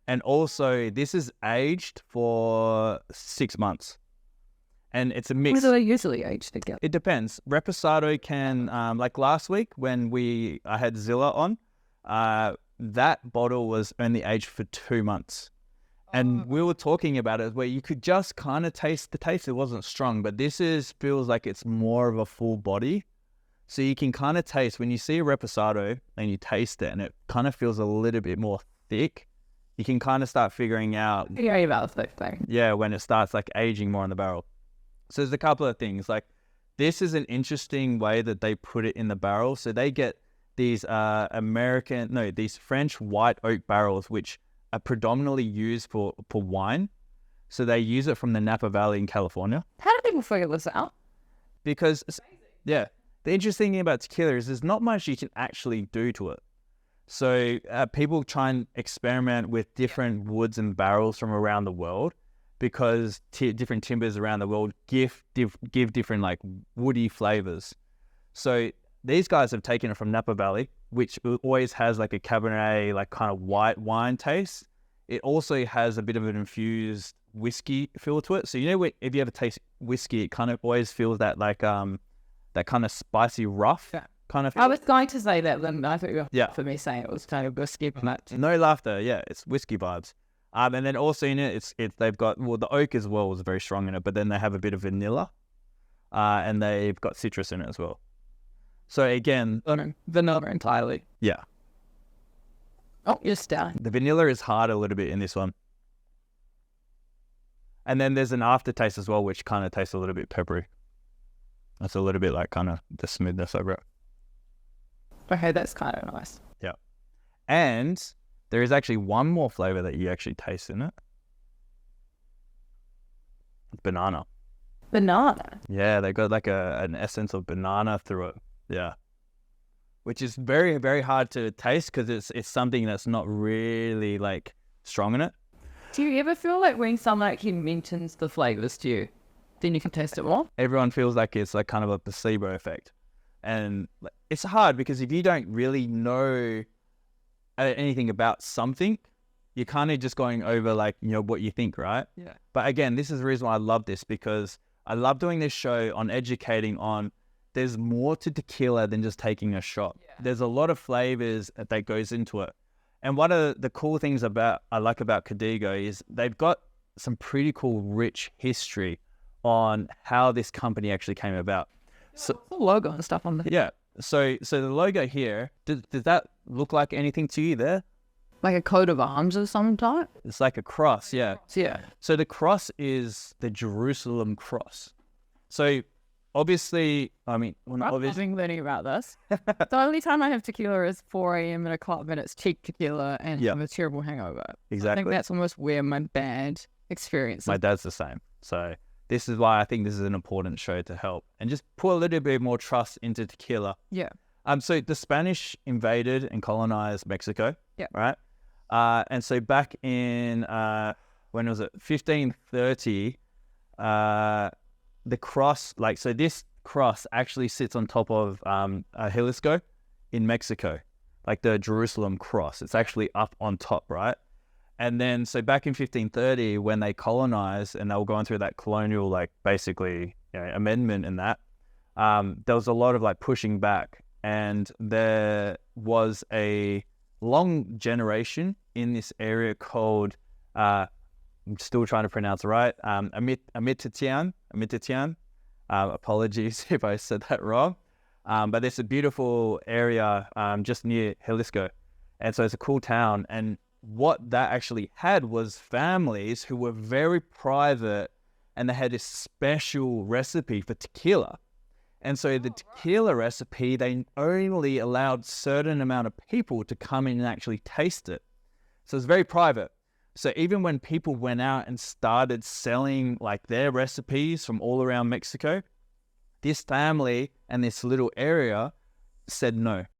And also, this is aged for 6 months. And it's a mix. Where do they usually age together? It depends. Reposado can, like last week when I had Zilla on, that bottle was only aged for 2 months. And we were talking about it where you could just kind of taste the taste. It wasn't strong, but this feels like it's more of a full body. So you can kind of taste, when you see a Reposado and you taste it and it kind of feels a little bit more thick, you can kind of start figuring out. Yeah, about the thing. Yeah, when it starts like aging more in the barrel. So there's a couple of things. Like this is an interesting way that they put it in the barrel. So they get these these French white oak barrels, which are predominantly used for wine. So they use it from the Napa Valley in California. How do people figure this out? Because, yeah, the interesting thing about tequila is there's not much you can actually do to it. So people try and experiment with different woods and barrels from around the world because different timbers around the world give different like woody flavors. So these guys have taken it from Napa Valley, which always has like a Cabernet, like kind of white wine taste. It also has a bit of an infused whiskey feel to it. So you know, if you ever taste whiskey, it kind of always feels that like that kind of spicy rough kind of feel. I was going to say that, then I thought you were for me saying it was kind of whiskey from that. No laughter, yeah, it's whiskey vibes. And then also in it, they've got, well, the oak as well was very strong in it, but then they have a bit of vanilla, and they've got citrus in it as well. So again, vanilla entirely. Yeah. Oh, you're down. The vanilla is hard a little bit in this one. And then there's an aftertaste as well, which kind of tastes a little bit peppery. That's a little bit like kind of the smoothness over it. Okay, that's kind of nice. Yeah. And there is actually one more flavor that you actually taste in it. Banana. Banana? Yeah, they got like an essence of banana through it. Yeah. Which is very, very hard to taste because it's something that's not really like strong in it. Do you ever feel like when someone like mentions the flavors to you, then you can taste it more? Everyone feels like it's like kind of a placebo effect. And it's hard because if you don't really know anything about something, you're kind of just going over like, you know, what you think, right? Yeah. But again, this is the reason why I love this, because I love doing this show on educating on there's more to tequila than just taking a shot. Yeah. There's a lot of flavors that goes into it. And one of the cool things I like about Código is they've got some pretty cool, rich history on how this company actually came about. So the logo and stuff on there. Yeah. So the logo here, does that look like anything to you there? Like a coat of arms of some type? It's like a cross, yeah. Yeah. So the cross is the Jerusalem cross. So obviously, I mean, I've been learning about this. The only time I have tequila is 4 a.m. in a club and it's cheap tequila and I have a terrible hangover. Exactly. I think that's almost where my bad experience is. My dad's the same. So this is why I think this is an important show to help and just put a little bit more trust into tequila. Yeah. So the Spanish invaded and colonized Mexico. Yeah. Right. And so back in when was it? 1530. The cross, this cross actually sits on top of Jalisco in Mexico, like the Jerusalem cross. It's actually up on top, right? And then, so back in 1530, when they colonized and they were going through that colonial, like basically, you know, amendment and that, there was a lot of like pushing back, and there was a long generation in this area called, I'm still trying to pronounce it right, Amititian. Apologies if I said that wrong. But it's a beautiful area just near Jalisco. And so it's a cool town. And what that actually had was families who were very private, and they had a special recipe for tequila. And so the tequila recipe, they only allowed certain amount of people to come in and actually taste it. So it's very private. So even when people went out and started selling like their recipes from all around Mexico, this family and this little area said no.